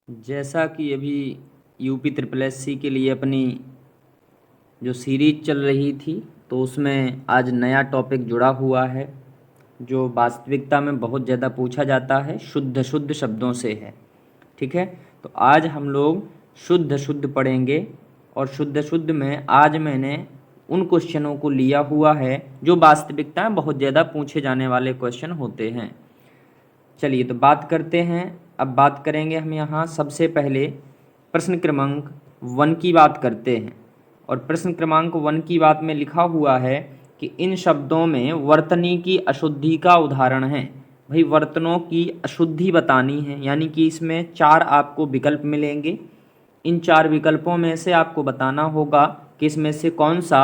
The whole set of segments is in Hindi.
जैसा कि अभी यूपी ट्रिपल एससी के लिए अपनी जो सीरीज चल रही थी, तो उसमें आज नया टॉपिक जुड़ा हुआ है जो वास्तविकता में बहुत ज़्यादा पूछा जाता है, शुद्ध शुद्ध शब्दों से है। ठीक है, तो आज हम लोग शुद्ध शुद्ध पढ़ेंगे। और शुद्ध शुद्ध में आज मैंने उन क्वेश्चनों को लिया हुआ है जो वास्तविकता में बहुत ज़्यादा पूछे जाने वाले क्वेश्चन होते हैं। चलिए तो बात करते हैं। अब बात करेंगे हम यहाँ सबसे पहले प्रश्न क्रमांक 1 की बात करते हैं। और प्रश्न क्रमांक 1 की बात में लिखा हुआ है कि इन शब्दों में वर्तनी की अशुद्धि का उदाहरण है। भाई वर्तनों की अशुद्धि बतानी है, यानी कि इसमें 4 आपको विकल्प मिलेंगे। इन 4 विकल्पों में से आपको बताना होगा कि इसमें से कौन सा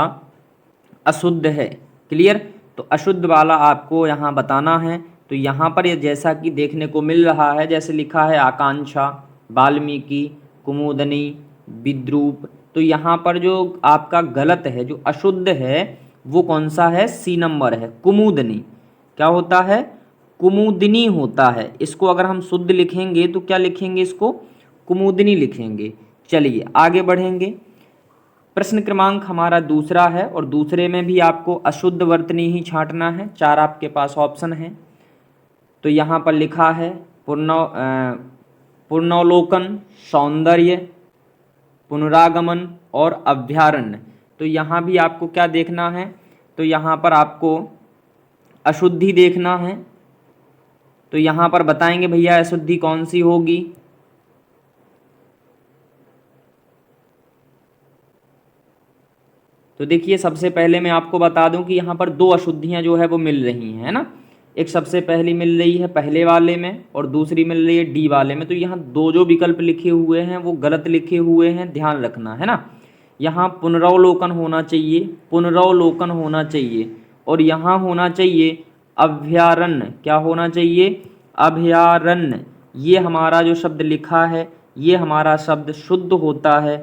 अशुद्ध है। क्लियर? तो अशुद्ध वाला आपको यहाँ बताना है। तो यहाँ पर ये जैसा कि देखने को मिल रहा है, जैसे लिखा है आकांक्षा, वाल्मीकि, कुमुदनी, विद्रूप, तो यहाँ पर जो आपका गलत है, जो अशुद्ध है, वो कौन सा है? सी नंबर है, कुमुदनी। क्या होता है? कुमुदनी होता है। इसको अगर हम शुद्ध लिखेंगे तो क्या लिखेंगे? इसको कुमुदनी लिखेंगे। चलिए आगे बढ़ेंगे। प्रश्न क्रमांक हमारा दूसरा है और दूसरे में भी आपको अशुद्ध वर्तनी ही छांटना है। 4 आपके पास ऑप्शन हैं। तो यहाँ पर लिखा है पुनर्वलोकन, सौंदर्य, पुनरागमन और अभ्यारण्य। तो यहाँ भी आपको क्या देखना है? तो यहाँ पर आपको अशुद्धि देखना है। तो यहाँ पर बताएंगे भैया अशुद्धि कौन सी होगी। तो देखिए सबसे पहले मैं आपको बता दूं कि यहाँ पर 2 अशुद्धियाँ जो है वो मिल रही हैं, है ना। एक सबसे पहली मिल रही है पहले वाले में और दूसरी मिल रही है डी वाले में। तो यहाँ 2 जो विकल्प लिखे हुए हैं वो गलत लिखे हुए हैं, ध्यान रखना, है ना। यहाँ पुनरावलोकन होना चाहिए, पुनरावलोकन होना चाहिए, और यहाँ होना चाहिए अभ्यारण्य। क्या होना चाहिए? अभ्यारण्य। ये हमारा जो शब्द लिखा है, ये हमारा शब्द शुद्ध होता है।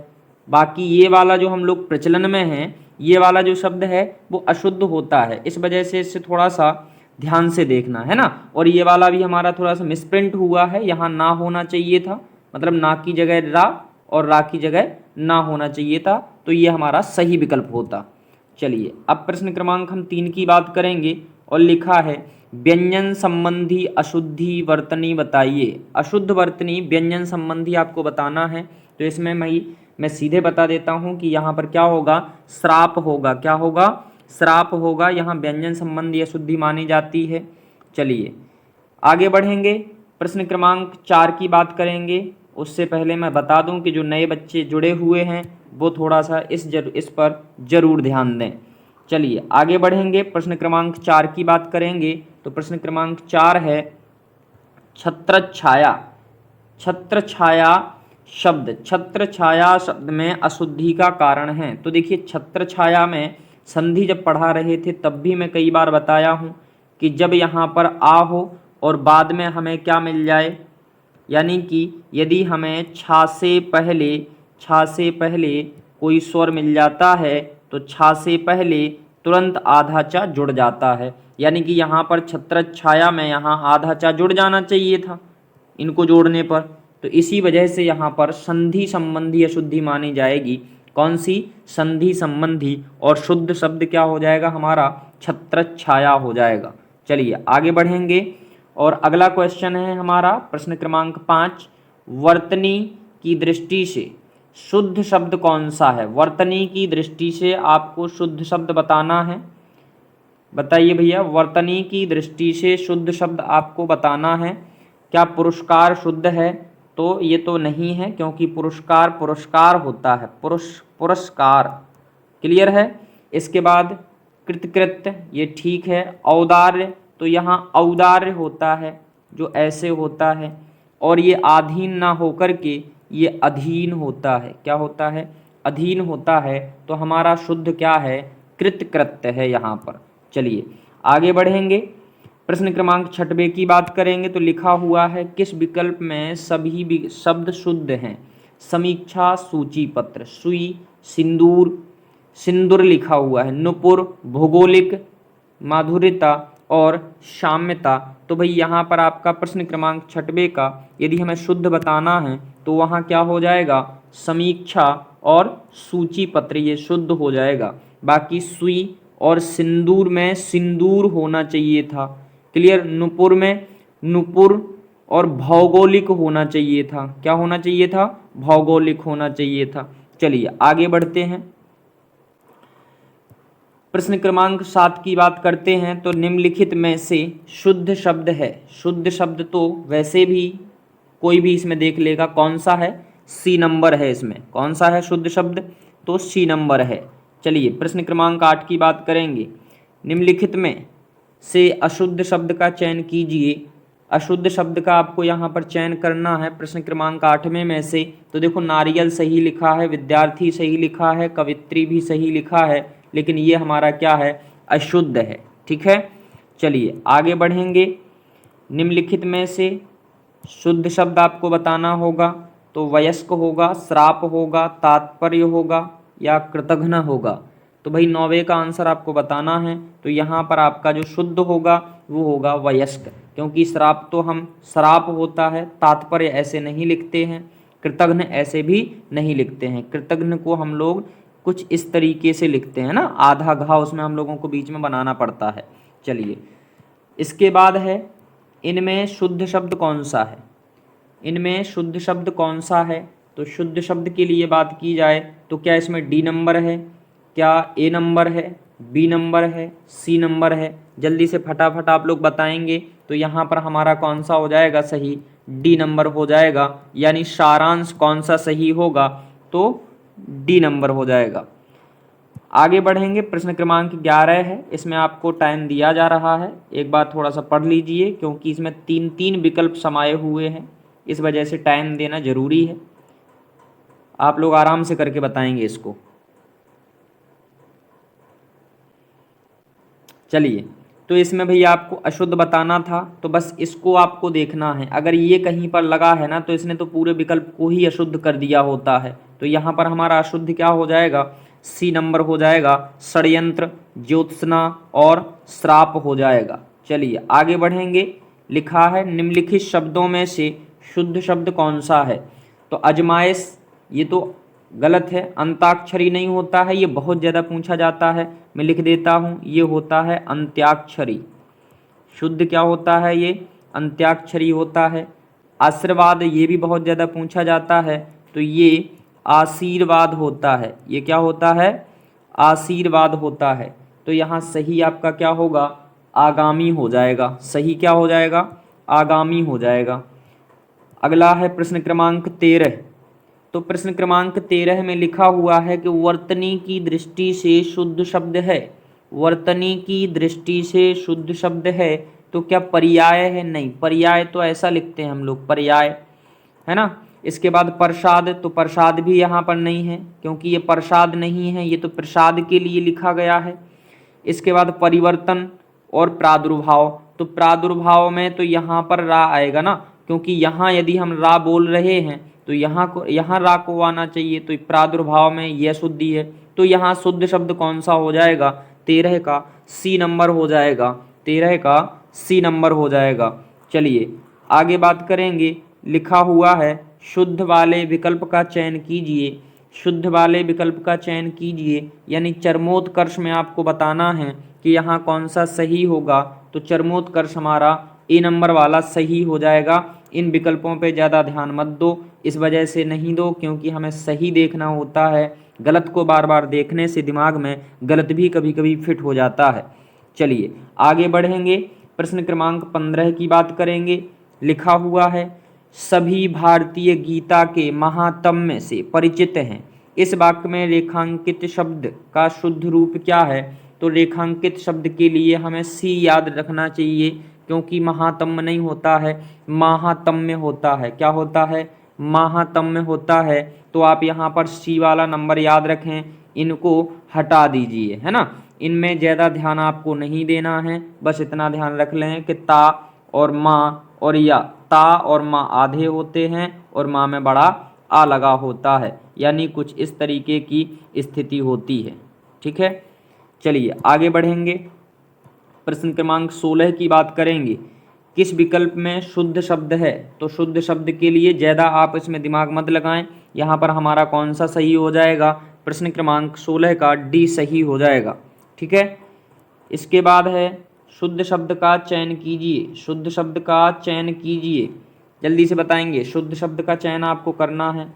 बाकी ये वाला जो हम लोग प्रचलन में है, ये वाला जो शब्द है वो अशुद्ध होता है। इस वजह से इससे थोड़ा सा ध्यान से देखना, है ना। और ये वाला भी हमारा थोड़ा सा मिसप्रिंट हुआ है, यहाँ ना होना चाहिए था, मतलब ना की जगह रा और रा की जगह ना होना चाहिए था, तो ये हमारा सही विकल्प होता। चलिए अब प्रश्न क्रमांक हम 3 की बात करेंगे और लिखा है व्यंजन संबंधी अशुद्धि वर्तनी बताइए। अशुद्ध वर्तनी व्यंजन संबंधी आपको बताना है। तो इसमें मैं सीधे बता देता हूं कि यहाँ पर क्या होगा? श्राप होगा। क्या होगा? श्राप होगा। यहाँ व्यंजन संबंधी अशुद्धि मानी जाती है। चलिए आगे बढ़ेंगे, प्रश्न क्रमांक 4 की बात करेंगे। उससे पहले मैं बता दूं कि जो नए बच्चे जुड़े हुए हैं वो थोड़ा सा इस पर जरूर ध्यान दें। चलिए आगे बढ़ेंगे, प्रश्न क्रमांक 4 की बात करेंगे। तो प्रश्न क्रमांक 4 है छत्रछाया। छत्रछाया शब्द, छत्रछाया शब्द में अशुद्धि का कारण है। तो देखिए छत्रछाया में संधि जब पढ़ा रहे थे तब भी मैं कई बार बताया हूँ कि जब यहाँ पर आ हो और बाद में हमें क्या मिल जाए, यानी कि यदि हमें छा से पहले कोई स्वर मिल जाता है तो छा से पहले तुरंत आधा चा जुड़ जाता है। यानी कि यहाँ पर छत्रछाया में यहाँ आधा चा जुड़ जाना चाहिए था इनको जोड़ने पर। तो इसी वजह से यहाँ पर संधि संबंधी अशुद्धि मानी जाएगी। कौन सी? संधि संबंधी। और शुद्ध शब्द क्या हो जाएगा हमारा? छत्रछाया हो जाएगा। चलिए आगे बढ़ेंगे और अगला क्वेश्चन है हमारा प्रश्न क्रमांक 5, वर्तनी की दृष्टि से शुद्ध शब्द कौन सा है? वर्तनी की दृष्टि से आपको शुद्ध शब्द बताना है। बताइए भैया, वर्तनी की दृष्टि से शुद्ध शब्द आपको बताना है। क्या पुरस्कार शुद्ध है? तो ये तो नहीं है, क्योंकि पुरस्कार पुरस्कार होता है, पुरस्कार। क्लियर है? इसके बाद कृतकृत्य, ये ठीक है। औदार्य, तो यहाँ औदार्य होता है जो ऐसे होता है, और ये आधीन ना होकर के ये अधीन होता है। क्या होता है? अधीन होता है। तो हमारा शुद्ध क्या है? कृतकृत्य है यहाँ पर। चलिए आगे बढ़ेंगे, प्रश्न क्रमांक 6 की बात करेंगे। तो लिखा हुआ है किस विकल्प में सभी शब्द शुद्ध हैं? समीक्षा, सूची पत्र, सुई, सिंदूर, सिंदूर लिखा हुआ है, नुपुर, भौगोलिक, माधुर्यता और साम्यता। तो भाई यहाँ पर आपका प्रश्न क्रमांक 6 का यदि हमें शुद्ध बताना है तो वहाँ क्या हो जाएगा, समीक्षा और सूची पत्र, ये शुद्ध हो जाएगा। बाकी सुई और सिंदूर में सिंदूर होना चाहिए था। क्लियर। नुपुर में नुपुर और भौगोलिक होना चाहिए था। क्या होना चाहिए था, भौगोलिक होना चाहिए था। चलिए आगे बढ़ते हैं। प्रश्न क्रमांक 7 की बात करते हैं। तो निम्नलिखित में से शुद्ध शब्द है, शुद्ध शब्द तो वैसे भी कोई भी इसमें देख लेगा, कौन सा है, सी नंबर है। इसमें कौन सा है शुद्ध शब्द, तो सी नंबर है। चलिए प्रश्न क्रमांक 8 की बात करेंगे। निम्नलिखित में से अशुद्ध शब्द का चयन कीजिए। अशुद्ध शब्द का आपको यहाँ पर चयन करना है प्रश्न क्रमांक 8 में से। तो देखो नारियल सही लिखा है, विद्यार्थी सही लिखा है, कवित्री भी सही लिखा है, लेकिन ये हमारा क्या है, अशुद्ध है। ठीक है। चलिए आगे बढ़ेंगे। निम्नलिखित में से शुद्ध शब्द आपको बताना होगा। तो वयस्क होगा, श्राप होगा, तात्पर्य होगा या कृतघ्न होगा। तो भाई 9वें का आंसर आपको बताना है। तो यहाँ पर आपका जो शुद्ध होगा वो होगा वयस्क, क्योंकि श्राप तो हम श्राप होता है, तात्पर्य ऐसे नहीं लिखते हैं, कृतघ्न ऐसे भी नहीं लिखते हैं। कृतघ्न को हम लोग कुछ इस तरीके से लिखते हैं ना, आधा घाव उसमें हम लोगों को बीच में बनाना पड़ता है। चलिए इसके बाद है, इनमें शुद्ध शब्द कौन सा है, इनमें शुद्ध शब्द कौन सा है। तो शुद्ध शब्द के लिए बात की जाए तो क्या इसमें डी नंबर है, क्या ए नंबर है, बी नंबर है, सी नंबर है। जल्दी से फटाफट आप लोग बताएंगे। तो यहाँ पर हमारा कौन सा हो जाएगा सही, डी नंबर हो जाएगा। यानी सारांश कौन सा सही होगा, तो डी नंबर हो जाएगा। आगे बढ़ेंगे। प्रश्न क्रमांक 11 है, इसमें आपको टाइम दिया जा रहा है। एक बार थोड़ा सा पढ़ लीजिए, क्योंकि इसमें 3 विकल्प समाये हुए हैं, इस वजह से टाइम देना जरूरी है। आप लोग आराम से करके बताएंगे इसको। चलिए तो इसमें भैया आपको अशुद्ध बताना था, तो बस इसको आपको देखना है। अगर ये कहीं पर लगा है ना, तो इसने तो पूरे विकल्प को ही अशुद्ध कर दिया होता है। तो यहाँ पर हमारा अशुद्ध क्या हो जाएगा, सी नंबर हो जाएगा, षड्यंत्र, ज्योत्सना और श्राप हो जाएगा। चलिए आगे बढ़ेंगे। लिखा है निम्नलिखित शब्दों में से शुद्ध शब्द कौन सा है। तो अजमाइश, ये तो गलत है। अंताक्षरी नहीं होता है, ये बहुत ज़्यादा पूछा जाता है। मैं लिख देता हूँ, ये होता है अंत्याक्षरी। शुद्ध क्या होता है, ये अंत्याक्षरी होता है। आशीर्वाद, ये भी बहुत ज़्यादा पूछा जाता है, तो ये आशीर्वाद होता है। ये क्या होता है, आशीर्वाद होता है। तो यहाँ सही आपका क्या होगा, आगामी हो जाएगा। सही क्या हो जाएगा, आगामी हो जाएगा। अगला है प्रश्न क्रमांक 13। तो प्रश्न क्रमांक 13 में लिखा हुआ है कि वर्तनी की दृष्टि से शुद्ध शब्द है। वर्तनी की दृष्टि से शुद्ध शब्द है, तो क्या पर्याय है, नहीं। पर्याय तो ऐसा लिखते हैं हम लोग, पर्याय है ना। इसके बाद प्रसाद, तो प्रसाद भी यहाँ पर नहीं है, क्योंकि ये प्रसाद नहीं है, ये तो प्रसाद के लिए लिखा गया है। इसके बाद परिवर्तन और प्रादुर्भाव, तो प्रादुर्भाव में तो यहाँ पर रा आएगा ना, क्योंकि यहाँ यदि हम रा बोल रहे हैं तो यहाँ रा को आना चाहिए। तो प्रादुर्भाव में यह शुद्धि है। तो यहाँ शुद्ध शब्द कौन सा हो जाएगा, 13 का सी नंबर हो जाएगा। 13 का सी नंबर हो जाएगा। चलिए आगे बात करेंगे। लिखा हुआ है शुद्ध वाले विकल्प का चयन कीजिए। शुद्ध वाले विकल्प का चयन कीजिए, यानी चरमोत्कर्ष में आपको बताना है कि यहाँ कौन सा सही होगा। तो चरमोत्कर्ष हमारा ए नंबर वाला सही हो जाएगा। इन विकल्पों पे ज़्यादा ध्यान मत दो, इस वजह से नहीं दो, क्योंकि हमें सही देखना होता है। गलत को बार बार देखने से दिमाग में गलत भी कभी कभी फिट हो जाता है। चलिए आगे बढ़ेंगे। प्रश्न क्रमांक 15 की बात करेंगे। लिखा हुआ है सभी भारतीय गीता के महात्म्य से परिचित हैं। इस वाक्य में रेखांकित शब्द का शुद्ध रूप क्या है। तो रेखांकित शब्द के लिए हमें सी याद रखना चाहिए, क्योंकि महात्म्य नहीं होता है, महात्म्य होता है। क्या होता है, महात्म्य होता है। तो आप यहाँ पर सी वाला नंबर याद रखें, इनको हटा दीजिए, है ना। इनमें ज़्यादा ध्यान आपको नहीं देना है, बस इतना ध्यान रख लें कि ता और माँ और या, ता और माँ आधे होते हैं और माँ में बड़ा आ लगा होता है, यानी कुछ इस तरीके की स्थिति होती है। ठीक है। चलिए आगे बढ़ेंगे। प्रश्न क्रमांक 16 की बात करेंगे। किस विकल्प में शुद्ध शब्द है? तो शुद्ध शब्द के लिए ज़्यादा आप इसमें दिमाग मत लगाएं। यहाँ पर हमारा कौन सा सही हो जाएगा? प्रश्न क्रमांक 16 का डी सही हो जाएगा। ठीक है। इसके बाद है शुद्ध शब्द का चयन कीजिए। शुद्ध शब्द का चयन कीजिए, जल्दी से बताएंगे। शुद्ध शब्द का चयन आपको करना है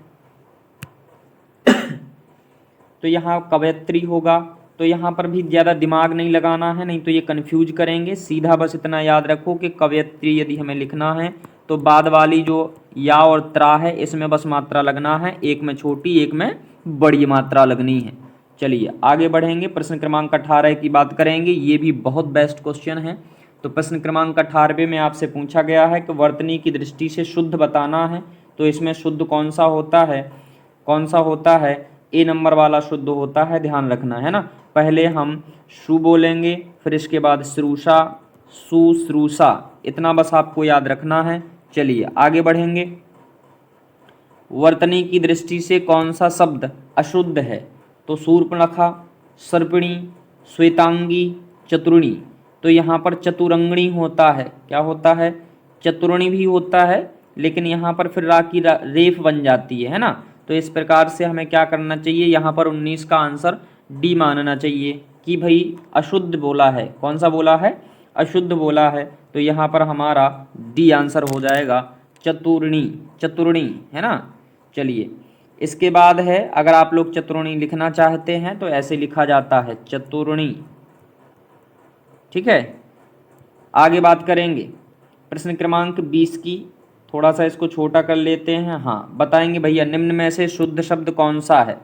तो यहाँ कवयत्री होगा। तो यहाँ पर भी ज़्यादा दिमाग नहीं लगाना है, नहीं तो ये कन्फ्यूज करेंगे। सीधा बस इतना याद रखो कि कवयत्री यदि हमें लिखना है तो बाद वाली जो या और त्रा है इसमें बस मात्रा लगना है, एक में छोटी एक में बड़ी मात्रा लगनी है। चलिए आगे बढ़ेंगे, प्रश्न क्रमांक 18 की बात करेंगे। ये भी बहुत बेस्ट क्वेश्चन है। तो प्रश्न क्रमांक 18 में आपसे पूछा गया है कि वर्तनी की दृष्टि से शुद्ध बताना है। तो इसमें शुद्ध कौन सा होता है? कौन सा होता है? ए नंबर वाला शुद्ध होता है, ध्यान रखना है ना। पहले हम शु बोलेंगे, फिर इसके बाद श्रूषा, सुश्रूषा, इतना बस आपको याद रखना है। चलिए आगे बढ़ेंगे। वर्तनी की दृष्टि से कौन सा शब्द अशुद्ध है? तो शूर्पणखा, सर्पिणी, श्वेतांगी, चतुर्णी। तो यहाँ पर चतुरंगणी होता है। क्या होता है? चतुर्णी भी होता है, लेकिन यहाँ पर फिर रा की रेफ बन जाती है ना। तो इस प्रकार से हमें क्या करना चाहिए? यहाँ पर 19 का आंसर डी मानना चाहिए कि भाई अशुद्ध बोला है। कौन सा बोला है? अशुद्ध बोला है। तो यहाँ पर हमारा डी आंसर हो जाएगा चतुर्णी, चतुर्णी, है ना। चलिए इसके बाद है, अगर आप लोग चतुर्णी लिखना चाहते हैं तो ऐसे लिखा जाता है चतुर्णी। ठीक है। आगे बात करेंगे प्रश्न क्रमांक 20 की। थोड़ा सा इसको छोटा कर लेते हैं। हाँ, बताएंगे भैया निम्न में से शुद्ध शब्द कौन सा है?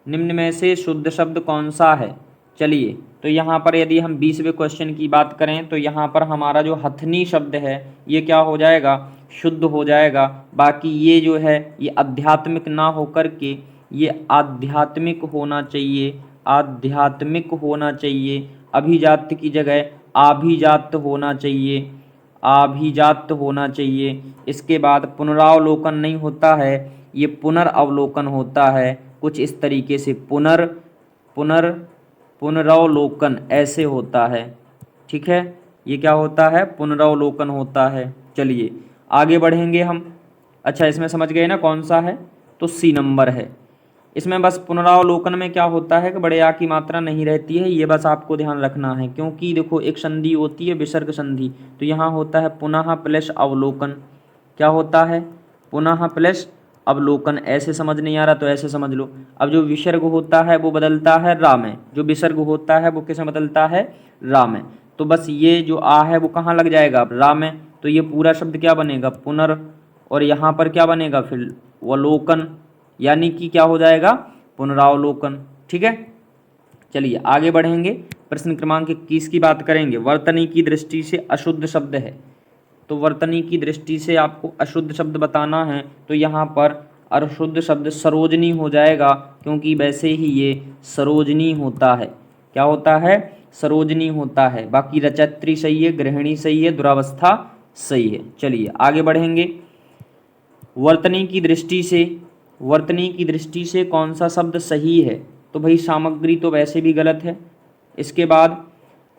निम्न में से शुद्ध शब्द कौन सा है? चलिए तो यहाँ पर यदि हम 20वें क्वेश्चन की बात करें तो यहाँ पर हमारा जो हथनी शब्द है ये क्या हो जाएगा? शुद्ध हो जाएगा। बाकी ये जो है ये आध्यात्मिक ना होकर के ये आध्यात्मिक होना चाहिए, आध्यात्मिक होना चाहिए। अभिजात की जगह आभिजात होना चाहिए, आभिजात होना चाहिए। इसके बाद पुनरावलोकन नहीं होता है, ये पुनर्अवलोकन होता है। कुछ इस तरीके से पुनरावलोकन ऐसे होता है। ठीक है, ये क्या होता है? पुनरावलोकन होता है। चलिए आगे बढ़ेंगे हम। अच्छा इसमें समझ गए ना कौन सा है? तो सी नंबर है। इसमें बस पुनरावलोकन में क्या होता है कि बड़े आ की मात्रा नहीं रहती है, ये बस आपको ध्यान रखना है। क्योंकि देखो एक संधि होती है विसर्ग संधि, तो यहाँ होता है पुनः प्लस अवलोकन। क्या होता है? पुनः प्लस अवलोकन। ऐसे समझ नहीं आ रहा तो ऐसे समझ लो। अब जो विसर्ग होता है वो बदलता है रा में, जो विसर्ग होता है वो किस में बदलता है? रा में। तो बस ये जो आ है वो कहाँ लग जाएगा? रा में। तो ये पूरा शब्द क्या बनेगा? पुनर। और यहाँ पर क्या बनेगा फिर? अवलोकन, यानी कि क्या हो जाएगा? पुनरावलोकन। ठीक है। चलिए आगे बढ़ेंगे, प्रश्न क्रमांक 21 की बात करेंगे। वर्तनी की दृष्टि से अशुद्ध शब्द है। तो वर्तनी की दृष्टि से आपको अशुद्ध शब्द बताना है। तो यहाँ पर अशुद्ध शब्द सरोजनी हो जाएगा, क्योंकि वैसे ही ये सरोजनी होता है। क्या होता है? सरोजनी होता है। बाकी रचयित्री सही है, गृहिणी सही है, दुरावस्था सही है। चलिए आगे बढ़ेंगे। वर्तनी की दृष्टि से, वर्तनी की दृष्टि से कौन सा शब्द सही है? तो भाई सामग्री तो वैसे भी गलत है। इसके बाद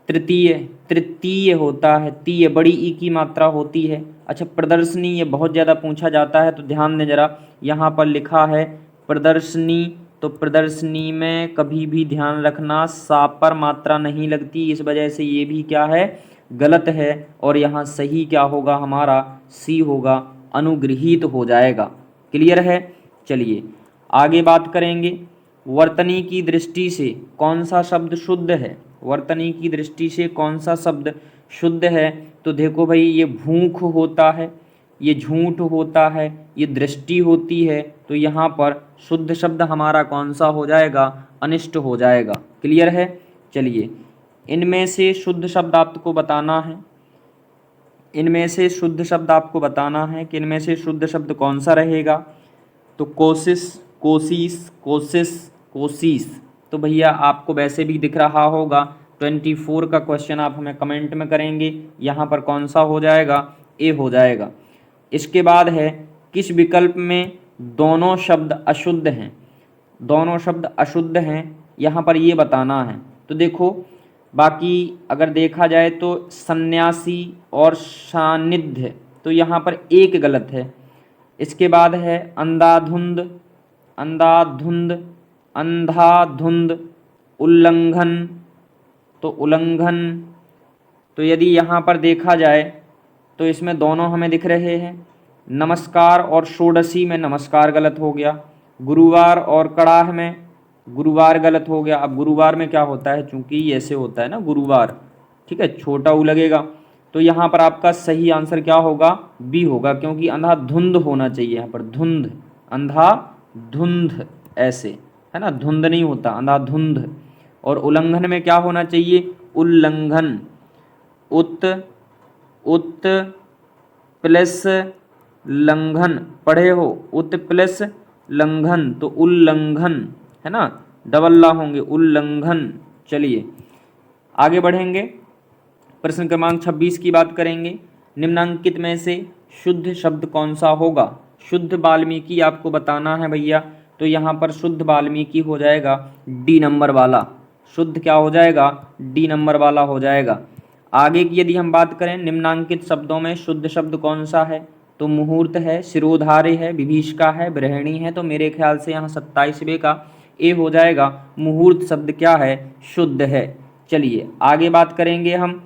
तृतीय, तृतीय होता है। तीय बड़ी ई की मात्रा होती है। अच्छा प्रदर्शनी, ये बहुत ज़्यादा पूछा जाता है तो ध्यान दें जरा। यहाँ पर लिखा है प्रदर्शनी, तो प्रदर्शनी में कभी भी ध्यान रखना सा पर मात्रा नहीं लगती, इस वजह से ये भी क्या है? गलत है। और यहाँ सही क्या होगा? हमारा सी होगा, अनुगृहीत हो जाएगा। क्लियर है। चलिए आगे बात करेंगे। वर्तनी की दृष्टि से कौन सा शब्द शुद्ध है? वर्तनी की दृष्टि से कौन सा शब्द शुद्ध है? तो देखो भाई ये भूख होता है, ये झूठ होता है, ये दृष्टि होती है। तो यहाँ पर शुद्ध शब्द हमारा कौन सा हो जाएगा? अनिष्ट हो जाएगा। क्लियर है। चलिए इनमें से शुद्ध शब्द आपको बताना है। इनमें से शुद्ध शब्द आपको बताना है कि इनमें से शुद्ध शब्द कौन सा रहेगा। तो कोशिश, कोशिश, कोशिश, कोशिश। तो भैया आपको वैसे भी दिख रहा होगा। 24 का क्वेश्चन आप हमें कमेंट में करेंगे। यहाँ पर कौन सा हो जाएगा? ए हो जाएगा। इसके बाद है किस विकल्प में दोनों शब्द अशुद्ध हैं? दोनों शब्द अशुद्ध हैं, यहाँ पर ये बताना है। तो देखो बाकी अगर देखा जाए तो सन्यासी और सानिध्य, तो यहाँ पर एक गलत है। इसके बाद है अंधाधुंध, अंधाधुंध, अंधाधुंध, उल्लंघन, तो उल्लंघन। तो यदि यहाँ पर देखा जाए तो इसमें दोनों हमें दिख रहे हैं। नमस्कार और षोडशी में नमस्कार गलत हो गया। गुरुवार और कड़ाह में गुरुवार गलत हो गया। अब गुरुवार में क्या होता है, चूंकि ऐसे होता है ना गुरुवार, ठीक है, छोटा ऊ लगेगा। तो यहाँ पर आपका सही आंसर क्या होगा, बी होगा, क्योंकि अंधाधुंध होना चाहिए यहाँ पर, धुंध, अंधाधुंध ऐसे, है ना, धुंध नहीं होता, अंधाधुंध। और उल्लंघन में क्या होना चाहिए, उल्लंघन, उत, उत प्लस लंघन, पढ़े हो, उत प्लस लंघन, तो उल्लंघन, है ना, डबल ला होंगे, उल्लंघन। चलिए आगे बढ़ेंगे, प्रश्न क्रमांक 26 की बात करेंगे। निम्नांकित में से शुद्ध शब्द कौन सा होगा। शुद्ध वाल्मीकि आपको बताना है भैया, तो यहाँ पर शुद्ध वाल्मीकि हो जाएगा डी नंबर वाला। शुद्ध क्या हो जाएगा, डी नंबर वाला हो जाएगा। आगे की यदि हम बात करें, निम्नांकित शब्दों में शुद्ध शब्द कौन सा है, तो मुहूर्त है, शिरोधार्य है, विभीषिका है, बृहणी है। तो मेरे ख्याल से यहाँ 27वें का ए हो जाएगा। मुहूर्त शब्द क्या है, शुद्ध है। चलिए आगे बात करेंगे हम,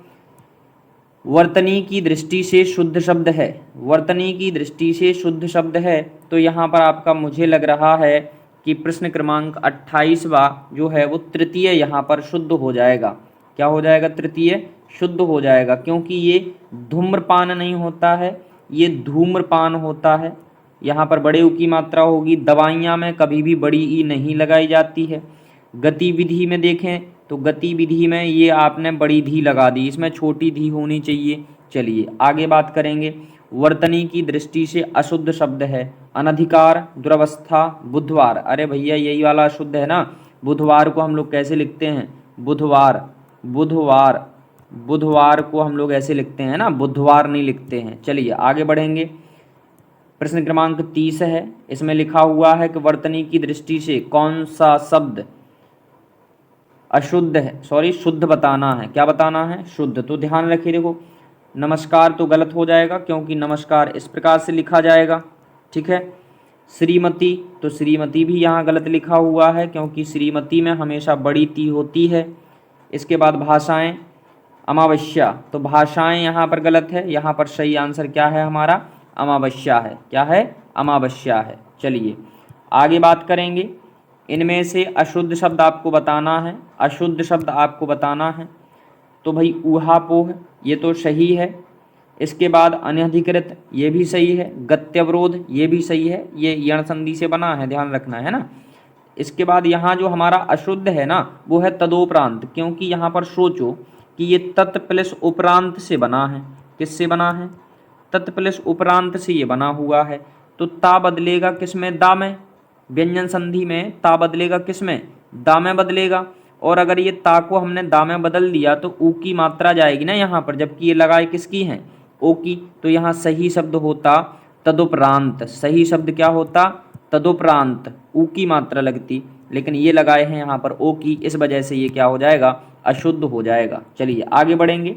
वर्तनी की दृष्टि से शुद्ध शब्द है। वर्तनी की दृष्टि से शुद्ध शब्द है, तो यहाँ पर आपका मुझे लग रहा है कि प्रश्न क्रमांक 28वां जो है वो तृतीय यहाँ पर शुद्ध हो जाएगा। क्या हो जाएगा, तृतीय शुद्ध हो जाएगा, क्योंकि ये धूम्रपान नहीं होता है, ये धूम्रपान होता है। यहाँ पर बड़े ऊ की मात्रा होगी। दवाइयाँ में कभी भी बड़ी ई नहीं लगाई जाती है। गतिविधि में देखें तो गतिविधि में ये आपने बड़ी धी लगा दी, इसमें छोटी धी होनी चाहिए। चलिए आगे बात करेंगे, वर्तनी की दृष्टि से अशुद्ध शब्द है अनधिकार, दुर्वस्था, बुधवार। अरे भैया यही वाला अशुद्ध है ना। बुधवार को हम लोग कैसे लिखते हैं, बुधवार, बुधवार, बुधवार को हम लोग ऐसे लिखते हैं ना, बुधवार नहीं लिखते हैं। चलिए आगे बढ़ेंगे, प्रश्न क्रमांक 30 है। इसमें लिखा हुआ है कि वर्तनी की दृष्टि से कौन सा शब्द अशुद्ध है, सॉरी शुद्ध बताना है। क्या बताना है, शुद्ध। तो ध्यान रखिए, देखो नमस्कार तो गलत हो जाएगा, क्योंकि नमस्कार इस प्रकार से लिखा जाएगा, ठीक है। श्रीमती, तो श्रीमती भी यहाँ गलत लिखा हुआ है, क्योंकि श्रीमती में हमेशा बड़ी ती होती है। इसके बाद भाषाएं, अमावस्या, तो भाषाएं यहाँ पर गलत है। यहाँ पर सही आंसर क्या है हमारा, अमावस्या है। क्या है, अमावस्या है। चलिए आगे बात करेंगे, इनमें से अशुद्ध शब्द आपको बताना है। अशुद्ध शब्द आपको बताना है, तो भाई ऊहापोह ये तो सही है। इसके बाद अनधिकृत ये भी सही है। गत्यवरोध ये भी सही है, ये यण संधि से बना है, ध्यान रखना है ना। इसके बाद यहाँ जो हमारा अशुद्ध है ना वो है तदोपरांत, क्योंकि यहाँ पर सोचो कि ये तत् प्लस उपरांत से बना है। किससे बना है, तत् प्लस उपरांत से ये बना हुआ है। तो ता बदलेगा किस में, दा में। व्यंजन संधि में ता बदलेगा किस में, दा में बदलेगा। और अगर ये ता को हमने दा में बदल दिया तो ऊ की मात्रा जाएगी ना यहाँ पर, जबकि ये लगाए किसकी हैं, ओ की। तो यहाँ सही शब्द होता तदुपरांत। सही शब्द क्या होता, तदुपरांत, ऊ की मात्रा लगती, लेकिन ये लगाए हैं यहाँ पर ओ की, इस वजह से ये क्या हो जाएगा, अशुद्ध हो जाएगा। चलिए आगे बढ़ेंगे,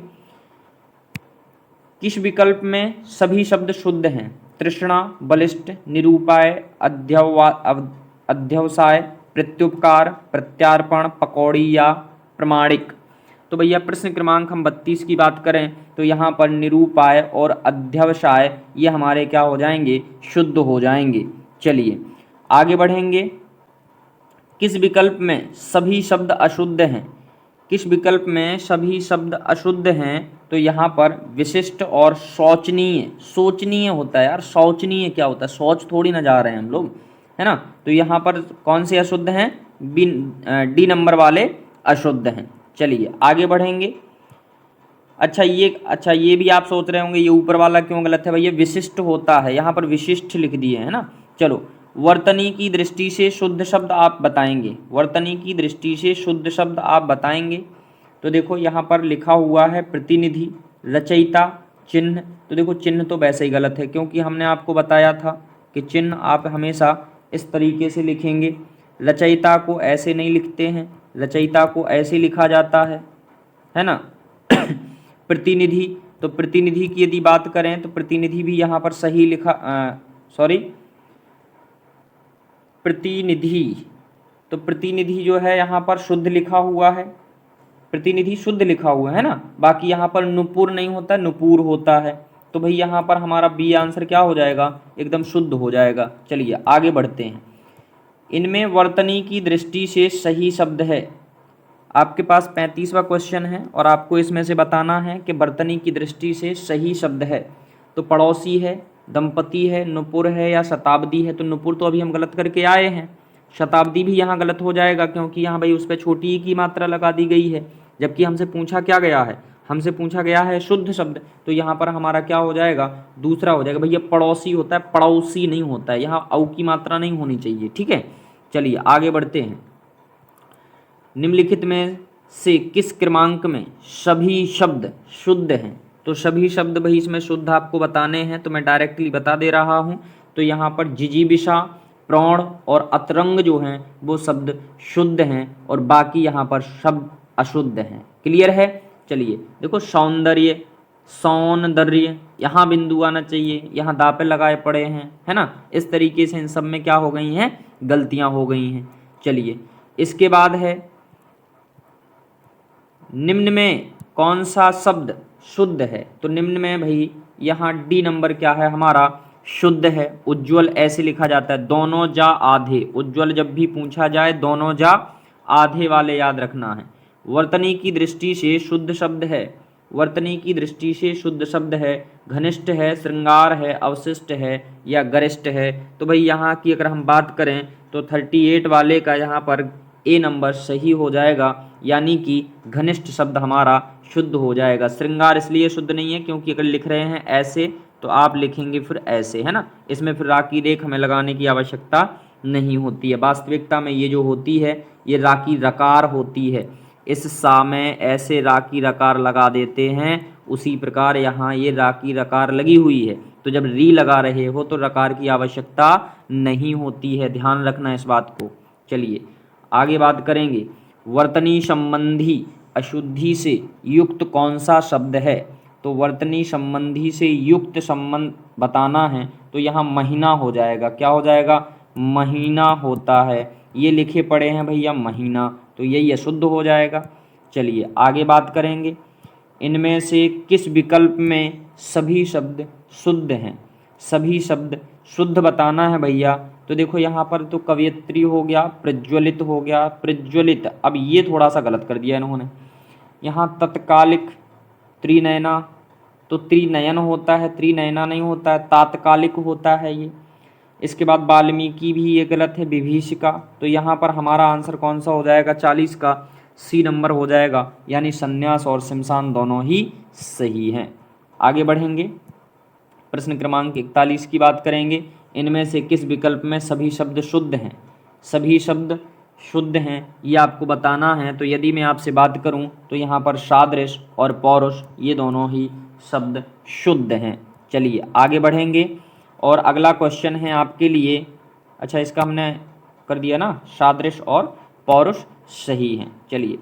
किस विकल्प में सभी शब्द शुद्ध हैं। तृष्णा, बलिष्ठ, निरूपाय, अध्यवसाय, प्रत्युपकार, प्रत्यार्पण, पकौड़ी या प्रमाणिक। तो भैया प्रश्न क्रमांक हम 32 की बात करें तो यहाँ पर निरूपाय और अध्यवसाय ये हमारे क्या हो जाएंगे, शुद्ध हो जाएंगे। चलिए आगे बढ़ेंगे, किस विकल्प में सभी शब्द अशुद्ध हैं। किस विकल्प में सभी शब्द अशुद्ध हैं, तो यहाँ पर विशिष्ट और शोचनीय। शोचनीय होता है यार, शौचनीय क्या होता है, शौच थोड़ी ना जा रहे हैं हम लोग, है ना। तो यहाँ पर कौन से अशुद्ध हैं, डी नंबर वाले अशुद्ध हैं। चलिए आगे बढ़ेंगे। अच्छा ये भी आप सोच रहे होंगे ये ऊपर वाला क्यों गलत है भैया, विशिष्ट होता है, यहाँ पर विशिष्ट लिख दिए है ना। चलो, वर्तनी की दृष्टि से शुद्ध शब्द आप बताएंगे। वर्तनी की दृष्टि से शुद्ध शब्द आप बताएंगे, तो देखो यहाँ पर लिखा हुआ है प्रतिनिधि, रचयिता, चिन्ह। तो देखो चिन्ह तो वैसे ही गलत है, क्योंकि हमने आपको बताया था कि चिन्ह आप हमेशा इस तरीके से लिखेंगे। रचयिता को ऐसे नहीं लिखते हैं, रचयिता को ऐसे लिखा जाता है, है ना। प्रतिनिधि, तो प्रतिनिधि की यदि बात करें तो प्रतिनिधि भी यहाँ पर सही लिखा, सॉरी, प्रतिनिधि, तो प्रतिनिधि जो है यहाँ पर शुद्ध लिखा हुआ है, प्रतिनिधि शुद्ध लिखा हुआ है ना। बाकी यहाँ पर नुपुर नहीं होता, नुपुर होता है। तो भाई यहाँ पर हमारा बी आंसर क्या हो जाएगा, एकदम शुद्ध हो जाएगा। चलिए आगे बढ़ते हैं। इनमें वर्तनी की दृष्टि से सही शब्द है। आपके पास 35वां क्वेश्चन है और आपको इसमें से बताना है कि वर्तनी की दृष्टि से सही शब्द है। तो पड़ोसी है, दंपति है, नुपुर है या शताब्दी है। तो नुपुर तो अभी हम गलत करके आए हैं, शताब्दी भी यहाँ गलत हो जाएगा क्योंकि यहाँ भाई उस पर छोटी ही की मात्रा लगा दी गई है, जबकि हमसे पूछा क्या गया है, हमसे पूछा गया है शुद्ध शब्द। तो यहाँ पर हमारा क्या हो जाएगा, दूसरा हो जाएगा। भैया पड़ोसी होता है, पड़ोसी नहीं होता है, यहाँ औ की मात्रा नहीं होनी चाहिए, ठीक है। चलिए आगे बढ़ते हैं। निम्नलिखित में से किस क्रमांक में सभी शब्द शुद्ध हैं। तो सभी शब्द भाई इसमें शुद्ध आपको बताने हैं, तो मैं डायरेक्टली बता दे रहा हूँ। तो यहाँ पर जिजीविषा, प्रौढ़ और अतरंग जो हैं वो शब्द शुद्ध हैं और बाकी यहाँ पर शब्द अशुद्ध हैं। क्लियर है। चलिए देखो, सौंदर्य, सौंदर्य, यहाँ बिंदु आना चाहिए, यहाँ दापे लगाए पड़े हैं, है ना। इस तरीके से इन सब में क्या हो गई हैं, गलतियाँ हो गई हैं। चलिए इसके बाद है, निम्न में कौन सा शब्द शुद्ध है। तो निम्न में भाई यहाँ डी नंबर क्या है हमारा, शुद्ध है। उज्ज्वल ऐसे लिखा जाता है, दोनों जा आधे। उज्ज्वल जब भी पूछा जाए दोनों जा आधे वाले याद रखना है। वर्तनी की दृष्टि से शुद्ध शब्द है, वर्तनी की दृष्टि से शुद्ध शब्द है, घनिष्ठ है, श्रृंगार है, अवशिष्ट है या गरिष्ठ है। तो भाई यहाँ की अगर हम बात करें तो 38 वाले का यहाँ पर ए नंबर सही हो जाएगा, यानी कि घनिष्ठ शब्द हमारा शुद्ध हो जाएगा। श्रृंगार इसलिए शुद्ध नहीं है क्योंकि अगर लिख रहे हैं ऐसे तो आप लिखेंगे फिर ऐसे, है ना। इसमें फिर राकी रेख हमें लगाने की आवश्यकता नहीं होती है। वास्तविकता में ये जो होती है ये राकी रकार होती है। इस सा में ऐसे राकी रकार लगा देते हैं, उसी प्रकार यहाँ ये राकी रकार लगी हुई है। तो जब री लगा रहे हो तो रकार की आवश्यकता नहीं होती है, ध्यान रखना इस बात को। चलिए आगे बात करेंगे। वर्तनी संबंधी अशुद्धि से युक्त कौन सा शब्द है। तो वर्तनी संबंधी से युक्त संबंध बताना है तो यहाँ महीना हो जाएगा। क्या हो जाएगा, महीना होता है। ये लिखे पड़े हैं भैया महीना, तो यही अशुद्ध हो जाएगा। चलिए आगे बात करेंगे। इनमें से किस विकल्प में सभी शब्द शुद्ध हैं। सभी शब्द शुद्ध बताना है भैया। तो देखो यहाँ पर तो कवयित्री हो गया, प्रज्वलित हो गया, प्रज्वलित। अब ये थोड़ा सा गलत कर दिया इन्होंने, यहाँ तत्कालिक, त्रिनयना, तो त्रिनयन होता है, त्रिनयना नहीं होता है, तात्कालिक होता है ये। इसके बाद वाल्मीकि भी ये गलत है, विभीषिका। तो यहाँ पर हमारा आंसर कौन सा हो जाएगा, 40 का सी नंबर हो जाएगा, यानी संन्यास और शमशान दोनों ही सही हैं। आगे बढ़ेंगे, प्रश्न क्रमांक 41 की बात करेंगे। इनमें से किस विकल्प में सभी शब्द शुद्ध हैं। सभी शब्द शुद्ध हैं ये आपको बताना है। तो यदि मैं आपसे बात करूं तो यहाँ पर सादृश और पौरुष ये दोनों ही शब्द शुद्ध हैं। चलिए आगे बढ़ेंगे और अगला क्वेश्चन है आपके लिए। अच्छा इसका हमने कर दिया ना, सादृश और पौरुष सही हैं। चलिए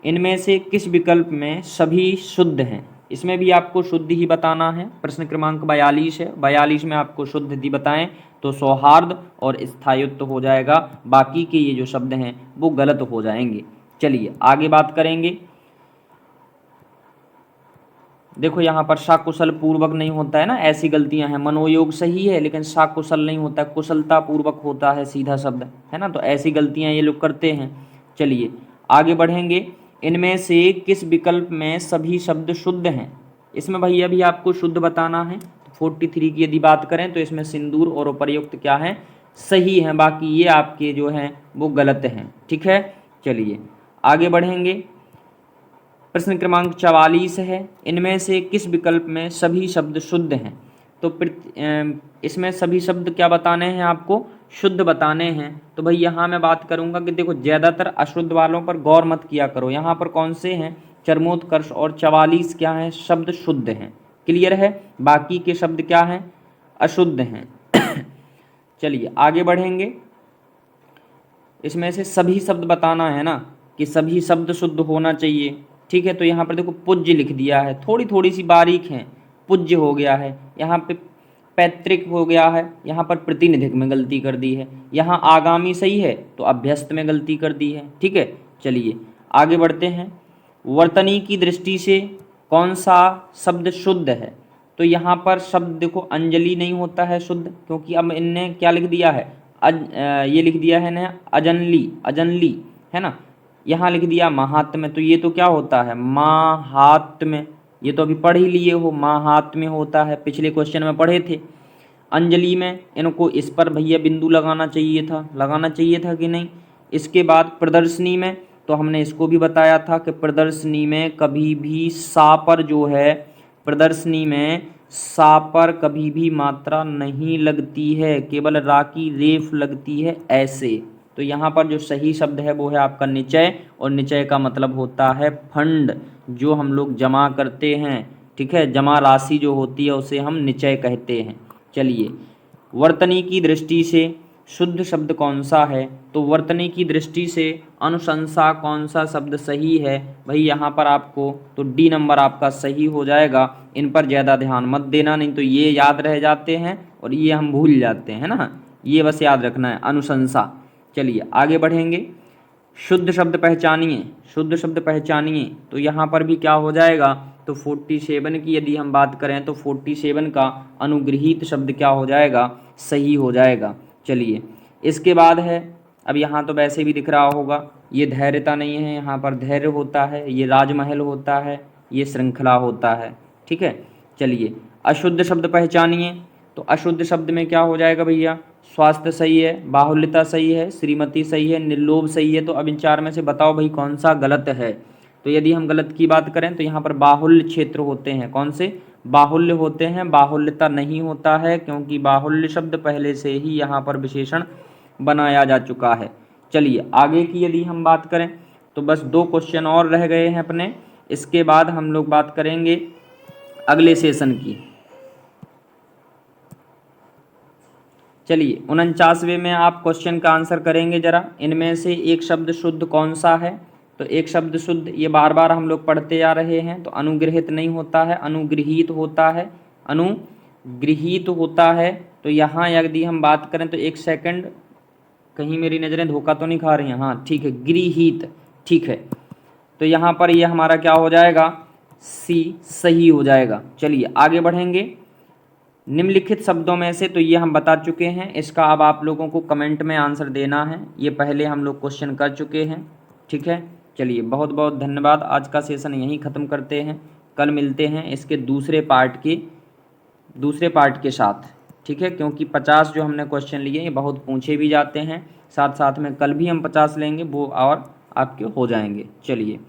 इनमें से किस विकल्प में सभी शुद्ध हैं। इसमें भी आपको शुद्ध ही बताना है। प्रश्न क्रमांक 42 है, 42 में आपको शुद्ध ही बताएं तो सौहार्द और स्थायित्व हो जाएगा। बाकी के ये जो शब्द हैं वो गलत हो जाएंगे। चलिए आगे बात करेंगे। देखो यहाँ पर साकुशल पूर्वक नहीं होता है ना, ऐसी गलतियां हैं। मनोयोग सही है लेकिन साकुशल नहीं होता, कुशलता पूर्वक होता है सीधा शब्द, है ना। तो ऐसी गलतियां ये लोग करते हैं। चलिए आगे बढ़ेंगे। इनमें से किस विकल्प में सभी शब्द शुद्ध हैं। इसमें भैया भी आपको शुद्ध बताना है। 43 की यदि बात करें तो इसमें सिंदूर और उपर्युक्त क्या है, सही हैं। बाकी ये आपके जो हैं वो गलत हैं, ठीक है। चलिए आगे बढ़ेंगे। प्रश्न क्रमांक 44 है। इनमें से किस विकल्प में सभी शब्द शुद्ध हैं। तो इसमें सभी शब्द क्या बताने हैं आपको, शुद्ध बताने हैं। तो भाई यहाँ मैं बात करूँगा कि देखो ज़्यादातर अशुद्ध वालों पर गौर मत किया करो। यहाँ पर कौन से हैं, चरमोत्कर्ष और 44 क्या हैं, शब्द शुद्ध हैं। क्लियर है। बाकी के शब्द क्या हैं, अशुद्ध हैं। चलिए आगे बढ़ेंगे। इसमें से सभी शब्द बताना है ना कि सभी शब्द शुद्ध होना चाहिए। ठीक है। तो यहाँ पर देखो पूज्य लिख दिया है, थोड़ी थोड़ी सी बारीक है, पूज्य हो गया है, यहाँ पे पैतृक हो गया है, यहाँ पर प्रतिनिधिक में गलती कर दी है, यहाँ आगामी सही है तो अभ्यस्त में गलती कर दी है। ठीक है, चलिए आगे बढ़ते हैं। वर्तनी की दृष्टि से कौन सा शब्द शुद्ध है? तो यहाँ पर शब्द देखो अंजलि नहीं होता है शुद्ध, क्योंकि अब इनने क्या लिख दिया है, ये लिख दिया है ना अजनली, अजनली है ना, यहाँ लिख दिया महात्म्य, तो ये तो क्या होता है महात्म्य, ये तो अभी पढ़ ही लिए हो, महात्म्य होता है, पिछले क्वेश्चन में पढ़े थे। अंजलि में इनको इस पर भैया बिंदु लगाना चाहिए था कि नहीं। इसके बाद प्रदर्शनी में तो हमने इसको भी बताया था कि प्रदर्शनी में कभी भी सा पर जो है, प्रदर्शनी में सा पर कभी भी मात्रा नहीं लगती है, केवल रा की रेफ लगती है ऐसे। तो यहाँ पर जो सही शब्द है वो है आपका निचय, और निचय का मतलब होता है फंड, जो हम लोग जमा करते हैं। ठीक है, जमा राशि जो होती है उसे हम निचय कहते हैं। चलिए, वर्तनी की दृष्टि से शुद्ध शब्द कौन सा है? तो वर्तनी की दृष्टि से अनुशंसा कौन सा शब्द सही है? भाई यहाँ पर आपको तो डी नंबर आपका सही हो जाएगा। इन पर ज़्यादा ध्यान मत देना, नहीं तो ये याद रह जाते हैं और ये हम भूल जाते हैं ना, ये बस याद रखना है अनुशंसा। चलिए आगे बढ़ेंगे। शुद्ध शब्द पहचानिए, शुद्ध शब्द पहचानिए, तो यहाँ पर भी क्या हो जाएगा, तो 47 की यदि हम बात करें तो 47 का अनुगृहीत शब्द क्या हो जाएगा, सही हो जाएगा। चलिए इसके बाद है, अब यहाँ तो वैसे भी दिख रहा होगा, ये धैर्यता नहीं है, यहाँ पर धैर्य होता है, ये राजमहल होता है, ये श्रृंखला होता है। ठीक है, चलिए अशुद्ध शब्द पहचानिए, तो अशुद्ध शब्द में क्या हो जाएगा भैया, स्वास्थ्य सही है, बाहुल्यता सही है, श्रीमती सही है, निर्लोभ सही है। तो अब इन चार में से बताओ भाई कौन सा गलत है। तो यदि हम गलत की बात करें तो यहाँ पर बाहुल्य क्षेत्र होते हैं, कौन से, बाहुल्य होते हैं, बाहुल्यता नहीं होता है, क्योंकि बाहुल्य शब्द पहले से ही यहाँ पर विशेषण बनाया जा चुका है। चलिए आगे की यदि हम बात करें तो बस 2 क्वेश्चन और रह गए हैं अपने, इसके बाद हम लोग बात करेंगे अगले सेशन की। चलिए 49वें में आप क्वेश्चन का आंसर करेंगे जरा, इनमें से एक शब्द शुद्ध कौन सा है? तो एक शब्द शुद्ध, ये बार बार हम लोग पढ़ते आ रहे हैं, तो अनुगृहित नहीं होता है, अनुगृहीत होता है, अनुगृहीत होता है। तो यहाँ यदि हम बात करें तो एक सेकंड, कहीं मेरी नज़रें धोखा तो नहीं खा रही हैं, हाँ ठीक है, गृहीत, ठीक है। तो यहाँ पर ये हमारा क्या हो जाएगा, सी सही हो जाएगा। चलिए आगे बढ़ेंगे। निम्नलिखित शब्दों में से, तो ये हम बता चुके हैं, इसका अब आप लोगों को कमेंट में आंसर देना है, ये पहले हम लोग क्वेश्चन कर चुके हैं। ठीक है, चलिए बहुत बहुत धन्यवाद, आज का सेशन यहीं ख़त्म करते हैं, कल मिलते हैं इसके दूसरे पार्ट के साथ। ठीक है, क्योंकि 50 जो हमने क्वेश्चन लिए ये बहुत पूछे भी जाते हैं, साथ साथ में कल भी हम 50 लेंगे, वो और आपके हो जाएंगे। चलिए।